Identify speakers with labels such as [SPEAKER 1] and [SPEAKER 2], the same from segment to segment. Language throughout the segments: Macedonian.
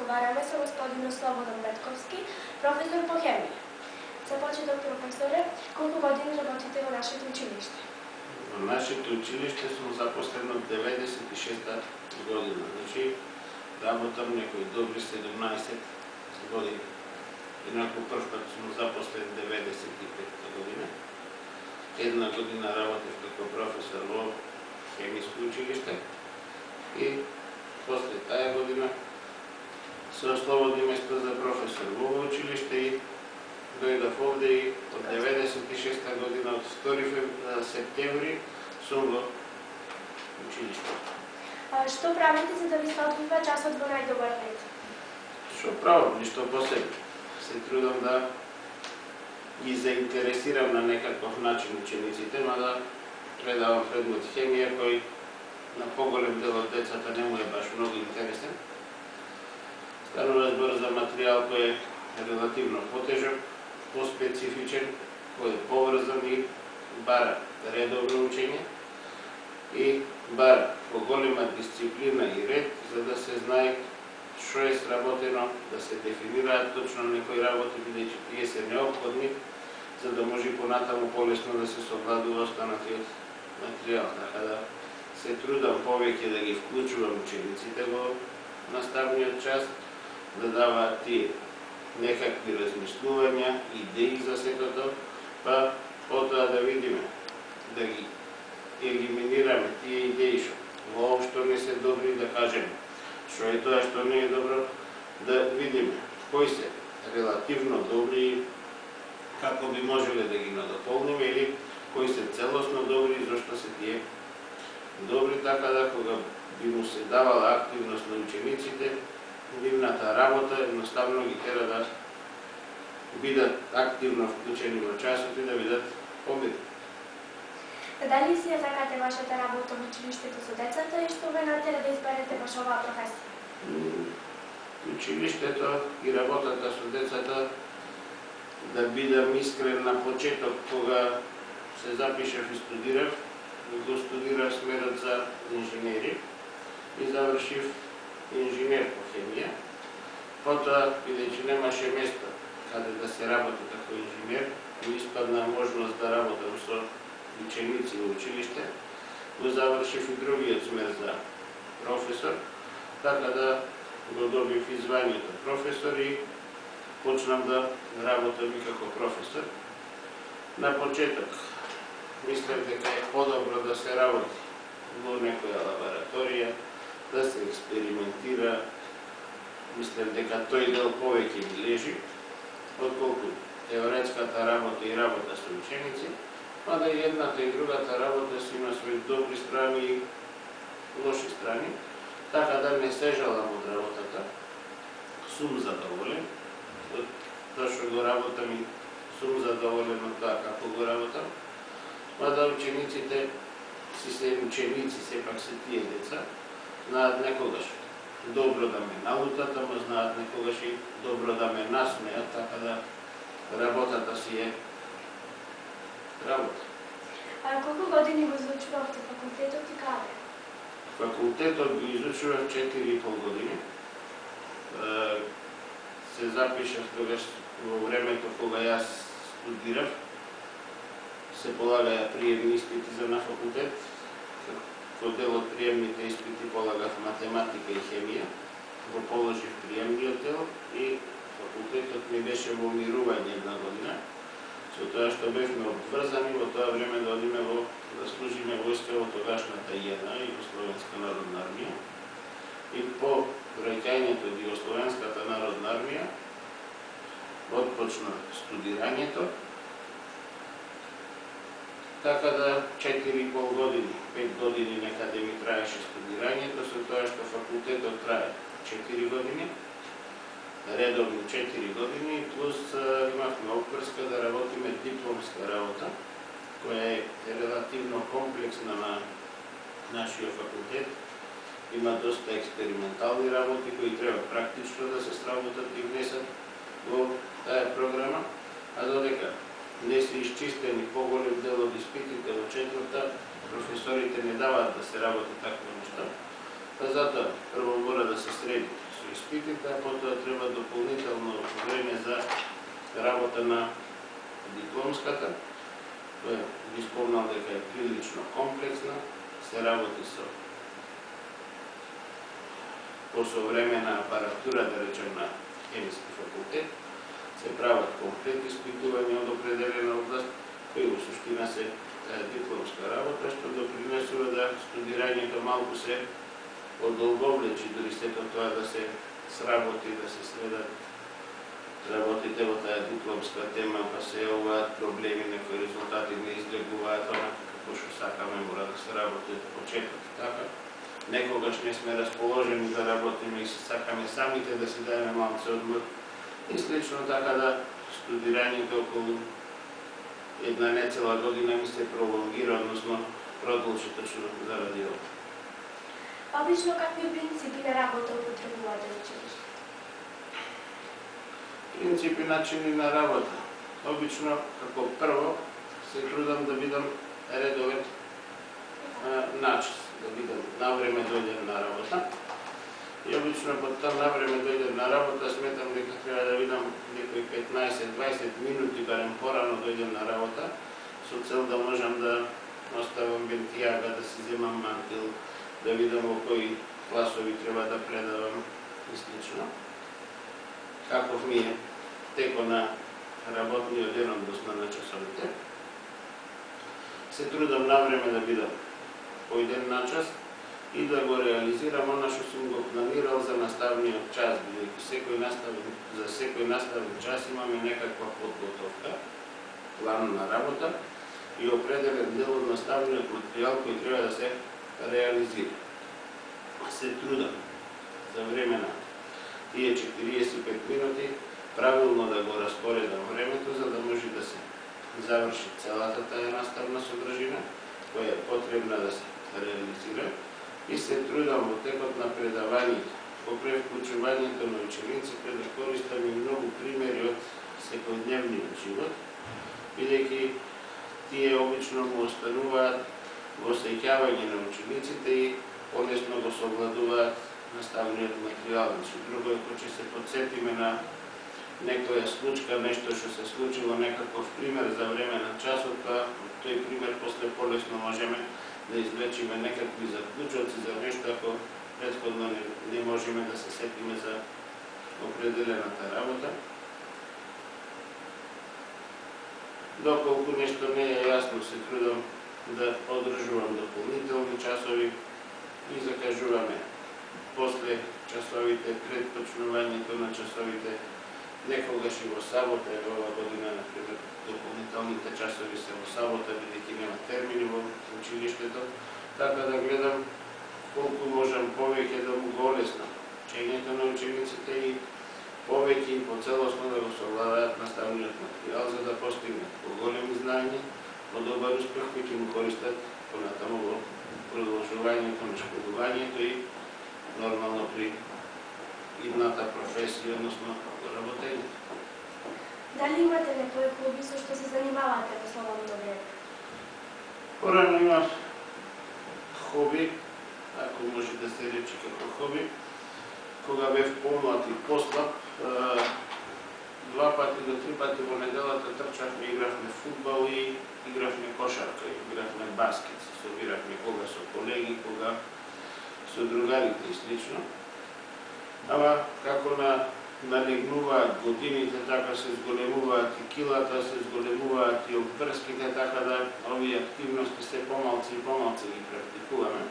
[SPEAKER 1] разговараме со господин Слободан Петковски, професор по хемија. За почеток, професоре, колку години работите во нашето училиште?
[SPEAKER 2] Во нашето училиште сум запослен од 96-та година. Значи, работам некои добри 17 години. Инаку прв пат сум запослен 95-та година. Една година работев како професор во хемиско училиште и после таа година се ослободи место за професор во училиште и дојдов овде и од 96-та година, од 2 септември, сум во училиште.
[SPEAKER 1] Што правите за да ви се одвива часот во најдобар ред?
[SPEAKER 2] Што правам? Ништо посебно. Се трудам да ги заинтересирам на некаков начин учениците, мада предавам предмет хемија, кој на поголем дел од децата не му е баш многу интересен. Станува збор за материјал кој е релативно потежок, по-специфичен, кој е поврзан и бара редовно учење и бара поголема дисциплина и ред, за да се знае што е сработено, да се дефинираат точно некои работи, бидејќи тие се неопходни, за да може понатаму полесно да се совладува останатиот материјал. Така да се трудам повеќе да ги вклучувам учениците во наставниот час, да даваат тие некакви размислувања, идеи за сетото, па потоа да видиме, да ги елиминираме тие идеи што воопшто не се добри, да кажеме што е тоа што не е добро, да видиме кои се релативно добри, како би можеле да ги надополниме или кои се целосно добри и зашто се тие добри, така да кога би му се давала активност на учениците, нивната работа едноставно ги тера да бидат активно вклучени во часот и да бидат помирни.
[SPEAKER 1] Дали си ја сакате вашата работа во училиштето со децата и што ве натера да изберете баш оваа професија?
[SPEAKER 2] Училиштето и работата со децата, да бидам искрен, на почеток кога се запишав и студирав, го студирав смерот за инженери и завршив инженер по хемија. Потоа, бидејќи немаше место каде да се работи како инженер, ми испадна можност да работам со ученици во училиште, го завршив и другиот смер за професор, така да го добив и званието професор и почнав да работам и како професор. На почеток мислев дека е подобро да се работи во некоја лабораторија, да се експериментира. Мислев дека тој дел повеќе ми лежи, отколку теоретската работа и работа со ученици, мада и едната и другата работа си има своји добри страни и лоши страни, така да не се жалам од работата. Сум задоволен од тоа што го работам и сум задоволен од тоа како го работам, мада учениците си се ученици, сепак се тие деца, знаат некогаш добро да ме налутат, ама знаат некогаш и добро да ме насмеат, така да работата си е работа.
[SPEAKER 1] Колку години го изучувавте факултетот и каде?
[SPEAKER 2] Факултетот го изучував 4,5 години. Се запишав тогаш во времето кога јас студирав. Се полагаја приемни испити за на факултет. Во дел од приемните испити полагав математика и хемија. Го положив приемниот дел и факултетот ми беше во мирување една година, со тоа што бевме обврзани во тоа време да одиме да служиме војска во тогашната ЈНА, Југословенска народна армија. И по враќањето од Југословенската народна армија отпочна студирањето, така да 4,5 години, 5 години некаде ми траеше студирањето, со тоа што факултетот трае 4 години, редовно 4 години, плюс имавме обврска да работиме дипломска работа, која е релативно комплексна на нашиот факултет. Има доста експериментални работи кои треба практично да се сработат и внесат во таа програма, а додека не се изчистени поголем дел од испитите во четврта, професорите не даваат да се работи такво нешто, па затоа прво мора да се среди со испитите, а потоа треба дополнително време за работа на дипломската, која би спомнал дека е прилично комплексна, се работи со посовремена апаратура, да речем, на хемиски факултет, се прават комплет испитувања од определена област, кои во суштина се дипломска работа, што допринесува да студирањето малку се одолговлечи, дури сето тоа да се сработи, да се следат работите во таа дипломска тема, па се јавуваат проблеми, некои резултати не излегуваат онака како што сакаме, мора да се работи од почеток и така. Некогаш не сме расположени да работиме и се сакаме самите да си даеме малце одмор и слично, така да студирањето околу една нецела година ми се пролонгира, односно продолжи точно заради ова.
[SPEAKER 1] Обично какви принципи на работа употребувате во училиште?
[SPEAKER 2] Принципи, начини на работа. Обично, како прво, се трудам да бидам редовен начин, да бидам навреме дојдем на работа. И обично под тоа навреме дојдем на работа, сметам дека треба да бидам некои 15-20 минути барем порано дојдем на работа, со цел да можам да оставам бентијага, да си земам мантил, да видам во кои класови треба да предавам и слично. Каков ми е теко на работниот ден односно на часовите. Се трудам навреме да бидам појден на час и да го реализирам она што сум го планирал за наставниот час, бидејќи за секој наставен час имаме некаква подготовка, план на работа и определен дел од наставниот материјал кој треба да се реализира. Се трудам за време на тие 45 минути правилно да го распоредам времето, за да може да се заврши целата таа наставна содржина, која е потребна да се реализира, и се трудам во текот на предавањето, во превклучувањето на учениците, да користам и многу примери од секојдневниот живот, бидејќи тие обично му остануваат во сеќавање на учениците и полесно го совладуваат наставниот материјал. Друго е кога ќе се подсетиме на некоја случка, нешто што се случило, некаков пример за време на часот, па тој пример после полесно можеме да извлечиме некакви заклучоци за нешто ако претходно не можеме да се сетиме за определената работа. Доколку нешто не е јасно, се трудам да одржувам дополнителни часови и закажуваме после часовите, пред почнувањето на часовите, некогаш и во сабота, ова година, например, дополнителните часови се во сабота, бидејќи нема термини во училиштето, така да гледам колку можам повеќе да му го олеснам учењето на учениците и повеќе и поцелосно да го совладаат наставниот материјал, за да постигнат поголеми знаења, подобар успех кој ќе му користат понатаму во продолжувањето на школувањето и нормално при идната професија, односно работењето.
[SPEAKER 1] Дали имате некои клуби со што се занимавате во слободно време?
[SPEAKER 2] Порано имав хоби, ако може да се рече како хоби. Кога бев помлад и послаб, 2 пати до 3 пати во неделата трчавме, игравме фудбал и игравме кошарка, игравме баскет, се собиравме кога со колеги, кога со другарите и слично. Ама како налегнуваат годините, така се зголемуваат и килата, се зголемуваат и обврските, така да овие активности се помалци и помалци ги практикуваме.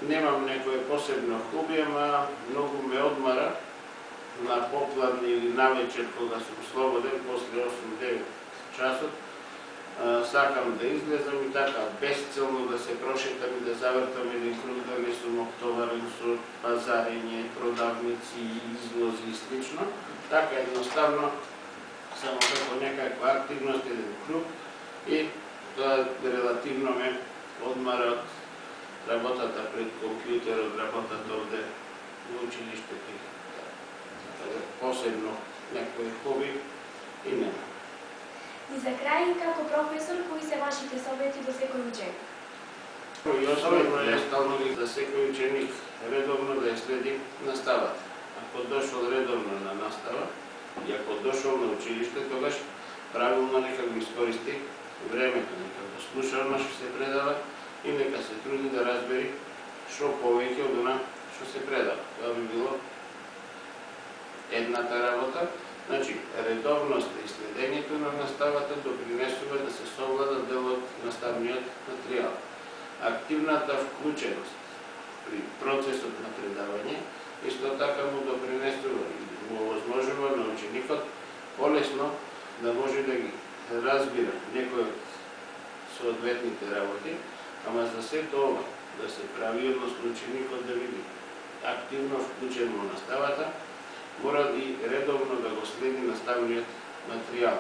[SPEAKER 2] Немам некое посебно хоби, ама многу ме одмара на попладни или навечер, кога сум слободен, после 8-9 часот. Сакам да излезам и така безцелно да се прошетам и да завртам еден круг, да не сум оптоварен со пазарење, продавници, излози и слично. Така едноставно, само како некаква активност, еден круг, и тоа релативно ме одмара од работата пред компјутерот, работата овде во училиштето. Посебно некој хоби и нема.
[SPEAKER 1] И за крај, како професор, кои се вашите совети до секој ученик?
[SPEAKER 2] И особено е стално за секој ученик редовно да ја следи наставата. Ако дошол редовно на настава и ако дошол на училиште, тогаш правилно нека го искористи времето, нека го слуша она што се предава и нека се труди да разбери што повеќе од она што се предава. Тоа би било едната работа. Значи, редовноста и следењето на наставата допринесува да се совлада дел од наставниот материјал. Активната вклученост при процесот на предавање исто така му допринесува и му овозможува на ученикот полесно да може да ги разбира некои од соодветните работи, ама за се тоа да се прави односно ученикот да биде активно вклучен во наставата, мора и редовно да го следи наставниот материјал.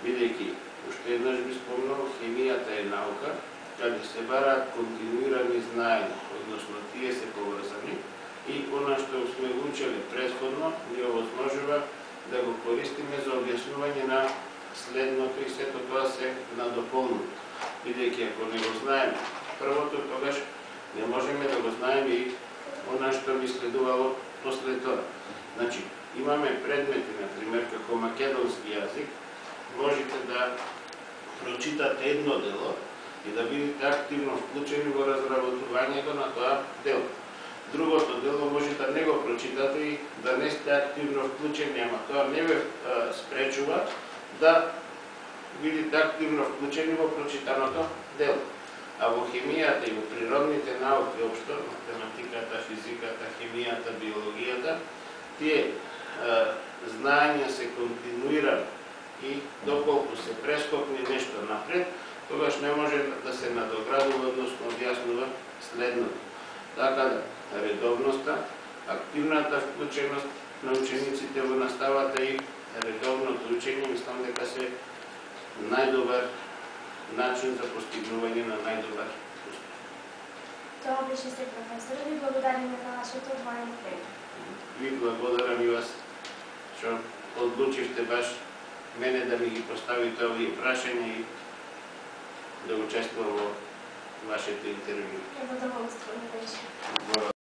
[SPEAKER 2] Бидејќи, уште еднаш би спомнал, хемијата е наука, каде се бараат континуирани знаења, односно тие се поврзани и она што сме учели претходно ни овозможува да го користиме за објаснување на следното и сето тоа се надополнува. Бидејќи ако не го знаеме првото, тогаш не можеме да го знаеме и она што би следувало после тоа. Значи, имаме предмети, например, како македонски јазик, можете да прочитате едно дело и да бидете активно вклучени во разработувањето на тоа дело. Другото дело може да не го прочитате и да не сте активно вклучени, ама тоа не ве спречува да бидете активно вклучени во прочитаното дело. А во хемијата и во природните науки, општо, математиката, физиката, хемијата, биологијата, тие знаења се континуирани и доколку се прескокне нешто напред, тогаш не може да се надоградува, односно објаснува следното. Така да, редовноста, активната вклученост на учениците во наставата и редовното учење, мислам дека се најдобар начин за постигнување на најдобар успех.
[SPEAKER 1] Тоа беше се, професор. Ви благодариме за вашето одвоено време.
[SPEAKER 2] Ви благодарам и вас што одлучивте баш мене да ми ги поставите овие прашања и да учествувам во вашето интервју.
[SPEAKER 1] Задоволство ми беше.